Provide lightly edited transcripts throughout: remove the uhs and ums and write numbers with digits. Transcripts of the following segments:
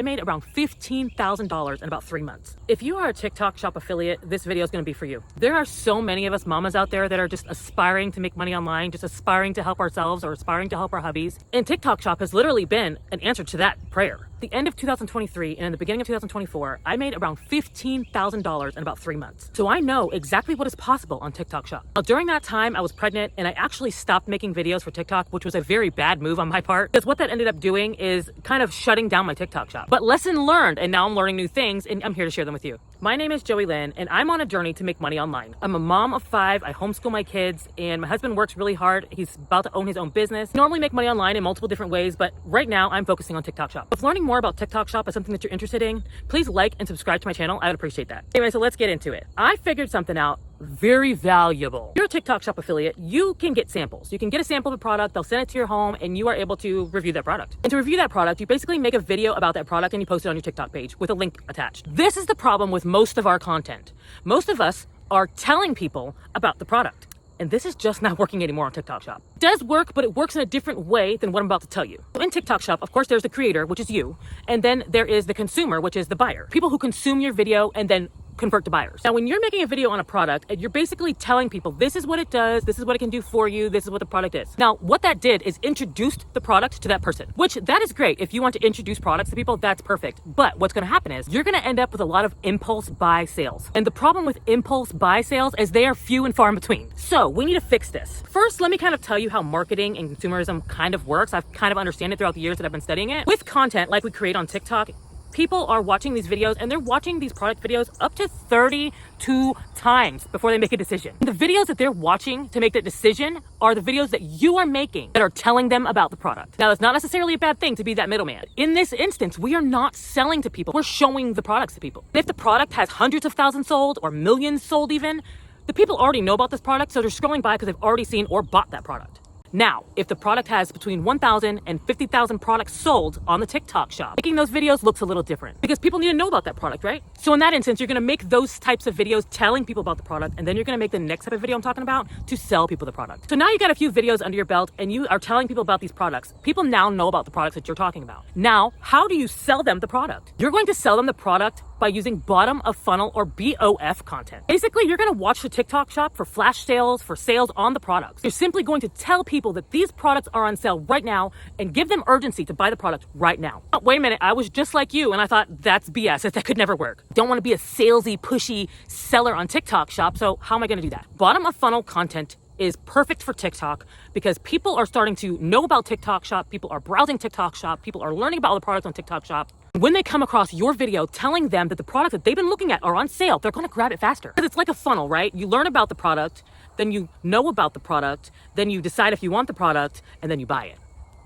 I made around $15,000 in about 3 months. If you are a TikTok Shop affiliate, this video is going to be for you. There are so many of us mamas out there that are just aspiring to make money online, just aspiring to help ourselves or aspiring to help our hubbies. And TikTok Shop has literally been an answer to that prayer. The end of 2023 and in the beginning of 2024, I made around $15,000 in about 3 months. So I know exactly what is possible on TikTok Shop. Now, during that time, I was pregnant and I actually stopped making videos for TikTok, which was a very bad move on my part, because what that ended up doing is kind of shutting down my TikTok Shop. But lesson learned, and now I'm learning new things and I'm here to share them with you. My name is Joey Lynn and I'm on a journey to make money online. I'm a mom of 5, I homeschool my kids, and my husband works really hard. He's about to own his own business. I normally make money online in multiple different ways, but right now I'm focusing on TikTok Shop. If learning more about TikTok Shop is something that you're interested in, please like and subscribe to my channel. I would appreciate that. Anyway, so let's get into it. I figured something out very valuable. If you're a TikTok Shop affiliate, you can get samples. You can get a sample of a product, they'll send it to your home, and you are able to review that product. And to review that product, you basically make a video about that product and you post it on your TikTok page with a link attached. This is the problem with most of our content. Most of us are telling people about the product. And this is just not working anymore on TikTok Shop. It does work, but it works in a different way than what I'm about to tell you. In TikTok Shop, of course, there's the creator, which is you. And then there is the consumer, which is the buyer. People who consume your video and then convert to buyers. Now, when you're making a video on a product, and you're basically telling people, this is what it does, this is what it can do for you, this is what the product is. Now, what that did is introduced the product to that person, which that is great. If you want to introduce products to people, that's perfect. But what's going to happen is you're going to end up with a lot of impulse buy sales. And the problem with impulse buy sales is they are few and far in between. So we need to fix this. First, let me kind of tell you how marketing and consumerism kind of works. I've kind of understand it throughout the years that I've been studying it. With content like we create on TikTok, people are watching these videos and they're watching these product videos up to 32 times before they make a decision. The videos that they're watching to make that decision are the videos that you are making that are telling them about the product. Now, it's not necessarily a bad thing to be that middleman. In this instance, we are not selling to people. We're showing the products to people. If the product has hundreds of thousands sold or millions sold even, the people already know about this product, so they're scrolling by because they've already seen or bought that product. Now, if the product has between 1,000 and 50,000 products sold on the TikTok Shop, making those videos looks a little different because people need to know about that product, right? So in that instance, you're going to make those types of videos telling people about the product, and then you're going to make the next type of video I'm talking about to sell people the product. So now you got a few videos under your belt and you are telling people about these products. People now know about the products that you're talking about. Now, how do you sell them the product? You're going to sell them the product by using bottom of funnel or BOF content. Basically, you're going to watch the TikTok Shop for flash sales, for sales on the products. You're simply going to tell people that these products are on sale right now and give them urgency to buy the product right now. Oh, wait a minute, I was just like you and I thought that's BS. That could never work. Don't want to be a salesy, pushy seller on TikTok Shop, so how am I going to do that? Bottom of funnel content is perfect for TikTok because people are starting to know about TikTok Shop, people are browsing TikTok Shop, people are learning about all the products on TikTok Shop. When they come across your video telling them that the products that they've been looking at are on sale, they're going to grab it faster. Because it's like a funnel, right? You learn about the product, then you know about the product, then you decide if you want the product, and then you buy it.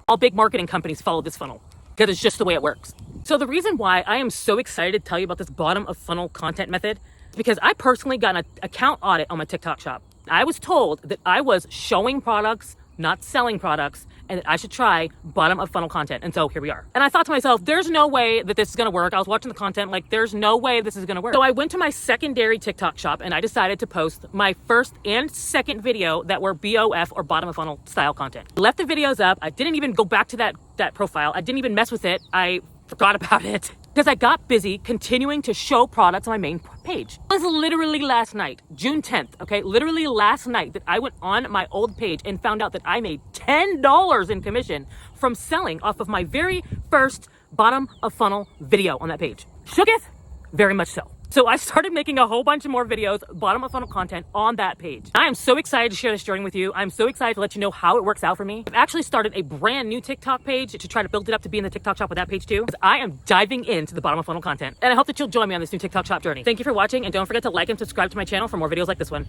All big marketing companies follow this funnel because it's just the way it works. So the reason why I am so excited to tell you about this bottom of funnel content method is because I personally got an account audit on my TikTok Shop. I was told that I was showing products, not selling products, and that I should try bottom of funnel content. And so here we are. And I thought to myself, there's no way that this is gonna work. I was watching the content like, there's no way this is gonna work. So I went to my secondary TikTok Shop and I decided to post my first and second video that were BOF or bottom of funnel style content. Left the videos up. I didn't even go back to that profile. I didn't even mess with it. I forgot about it because I got busy continuing to show products on my main page. It was literally last night, June 10th, okay? Literally last night that I went on my old page and found out that I made $10 in commission from selling off of my very first bottom of funnel video on that page. Shooketh? Very much so. So I started making a whole bunch of more videos, bottom of funnel content on that page. I am so excited to share this journey with you. I'm so excited to let you know how it works out for me. I've actually started a brand new TikTok page to try to build it up to be in the TikTok Shop with that page too. I am diving into the bottom of funnel content. And I hope that you'll join me on this new TikTok Shop journey. Thank you for watching, and don't forget to like and subscribe to my channel for more videos like this one.